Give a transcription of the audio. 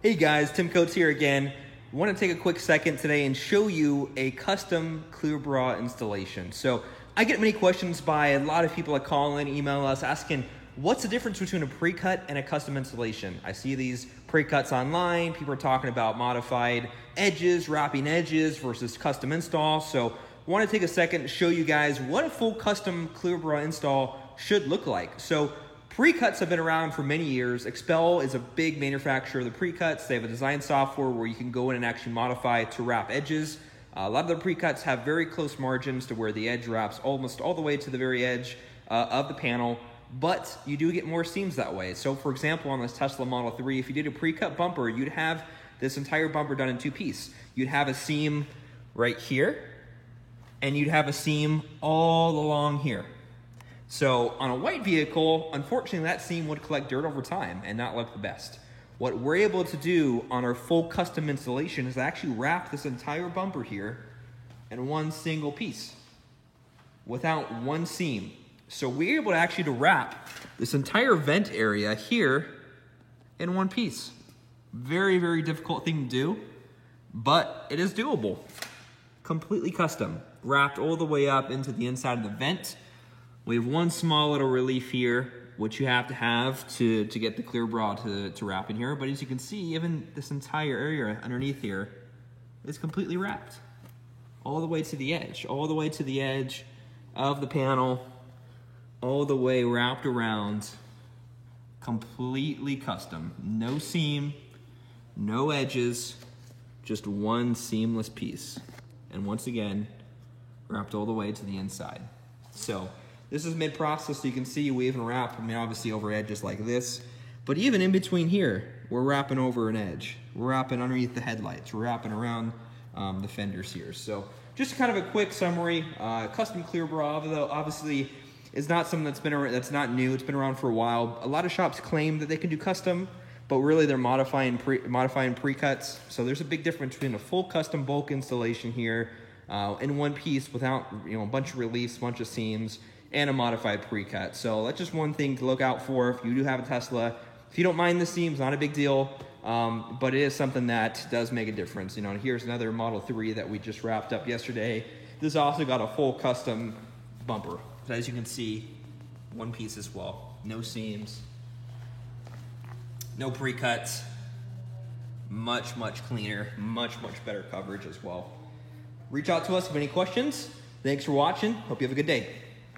Hey guys, Tim Coates here again. I want to take a quick second today and show you a custom clear bra installation. So I get many questions by a lot of people that call in, email us asking, what's the difference between a pre-cut and a custom installation? I see these pre-cuts online. People are talking about modified edges, wrapping edges versus custom install. So I want to take a second to show you guys what a full custom clear bra install should look like. So pre-cuts have been around for many years. Expel is a big manufacturer of the pre-cuts. They have a design software where you can go in and actually modify to wrap edges. A lot of the pre-cuts have very close margins to where the edge wraps almost all the way to the very edge of the panel, but you do get more seams that way. So for example, on this Tesla Model 3, if you did a pre-cut bumper, you'd have this entire bumper done in two pieces. You'd have a seam right here, and you'd have a seam all along here. So on a white vehicle, unfortunately, that seam would collect dirt over time and not look the best. What we're able to do on our full custom installation is actually wrap this entire bumper here in one single piece without one seam. So we're able to actually wrap this entire vent area here in one piece. Very, very difficult thing to do, but it is doable. Completely custom, wrapped all the way up into the inside of the vent. We have one small little relief here, which you have to get the clear bra to wrap in here. But as you can see, even this entire area underneath here is completely wrapped. All the way to the edge, all the way to the edge of the panel, all the way wrapped around, completely custom. No seam, no edges, just one seamless piece. And once again, wrapped all the way to the inside. So this is mid-process, so you can see we even wrap, obviously over edges like this, but even in between here, we're wrapping over an edge. We're wrapping underneath the headlights. We're wrapping around the fenders here. So just kind of a quick summary. Custom clear bra, though, obviously is not something that's not new. It's been around for a while. A lot of shops claim that they can do custom, but really they're modifying pre-cuts. So there's a big difference between a full custom bulk installation here in one piece without a bunch of reliefs, a bunch of seams, and a modified pre-cut. So that's just one thing to look out for if you do have a Tesla. If you don't mind the seams, not a big deal, but it is something that does make a difference. Here's another Model 3 that we just wrapped up yesterday. This also got a full custom bumper. So as you can see, one piece as well. No seams, no pre-cuts, much, much cleaner, much, much better coverage as well. Reach out to us if any questions. Thanks for watching. Hope you have a good day.